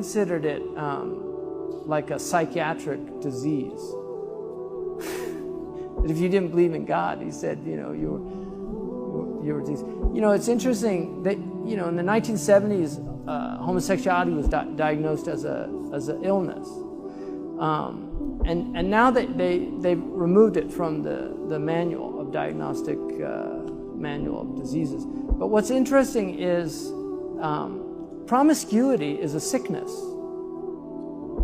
considered it like a psychiatric disease. That if you didn't believe in God, he said, you know, you were diseased. You know, it's interesting that, you know, in the 1970s, homosexuality was diagnosed as an illness. And now they've removed it from the manual of diagnostic manual of diseases. But what's interesting is promiscuity is a sickness.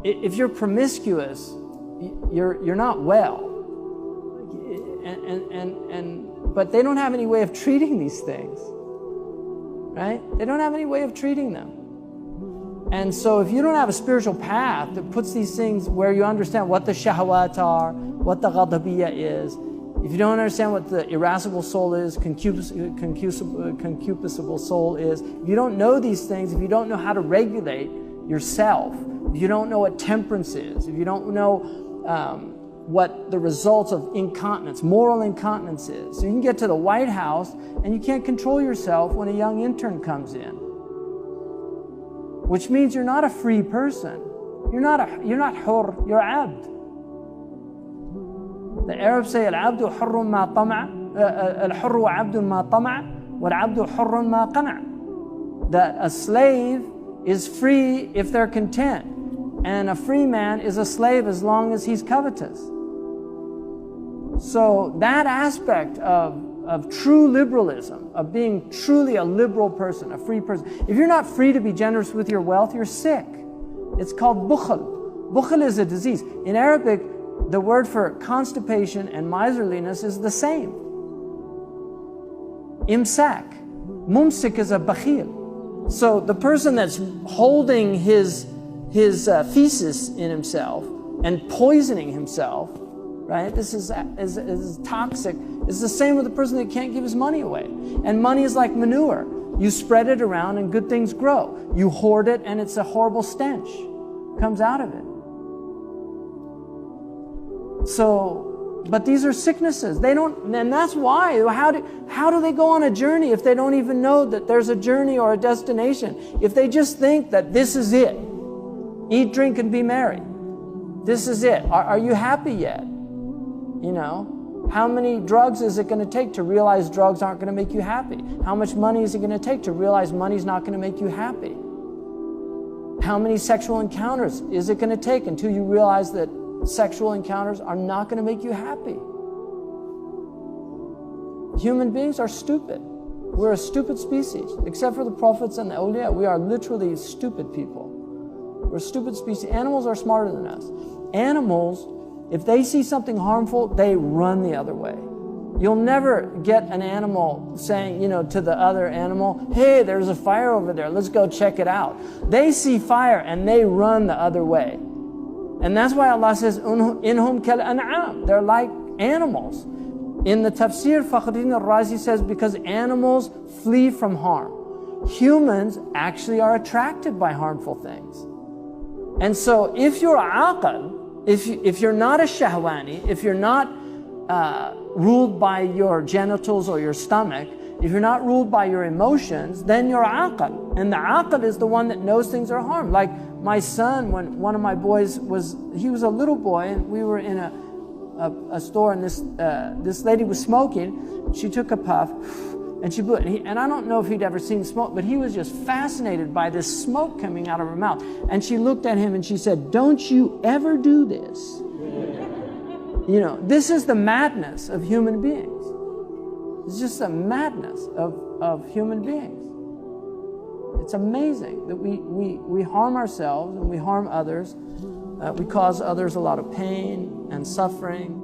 If you're promiscuous, you're not well. But they don't have any way of treating these things, right? They don't have any way of treating them. And so if you don't have a spiritual path that puts these things where you understand what the shahwat are, what the ghadabiyya is, if you don't understand what the irascible soul is, concupiscible soul is, if you don't know these things, if you don't know how to regulate yourself, if you don't know what temperance is, if you don't know what the results of incontinence, moral incontinence is. So you can get to the White House and you can't control yourself when a young intern comes in. Which means you're not a free person. You're not hur, you're abd. The Arabs say al-abdu hurrun ma tama', al-hurru abdun ma tama', wal-abdu hurrun ma qana'. That a slave is free if they're content. And a free man is a slave as long as he's covetous. So that aspect of true liberalism, of being truly a liberal person, a free person. If you're not free to be generous with your wealth, you're sick. It's called bukhl. Bukhl is a disease. In Arabic, the word for constipation and miserliness is the same. Imsak. Mumsik is a bakhil. So the person that's holding his feces in himself and poisoning himself, right? This is toxic. It's the same with the person that can't give his money away. And money is like manure. You spread it around and good things grow. You hoard it and it's a horrible stench comes out of it. So, but these are sicknesses. They don't, and that's why. How do they go on a journey if they don't even know that there's a journey or a destination? If they just think that this is it. Eat, drink, and be merry. This is it. Are you happy yet? You know, how many drugs is it going to take to realize drugs aren't going to make you happy? How much money is it going to take to realize money's not going to make you happy? How many sexual encounters is it going to take until you realize that sexual encounters are not going to make you happy? Human beings are stupid. We're a stupid species. Except for the prophets and the awliya, we are literally stupid people. We're a stupid species. Animals are smarter than us. Animals, if they see something harmful, they run the other way. You'll never get an animal saying, you know, to the other animal, hey, there's a fire over there, let's go check it out. They see fire and they run the other way. And that's why Allah says, inhum kal an'am. They're like animals. In the tafsir, Fakhruddin al-Razi says, because animals flee from harm. Humans actually are attracted by harmful things. And so if you're aqal, if you're not a shahwani, if you're not ruled by your genitals or your stomach, if you're not ruled by your emotions, then you're aqal. And the aqal is the one that knows things are harm. Like my son, when one of my boys he was a little boy, and we were in a store, and this lady was smoking. She took a puff, and she blew it. And I don't know if he'd ever seen smoke, but he was just fascinated by this smoke coming out of her mouth. And she looked at him and she said, "Don't you ever do this." You know, this is the madness of human beings. It's just the madness of human beings. It's amazing that we harm ourselves and we harm others. We cause others a lot of pain and suffering.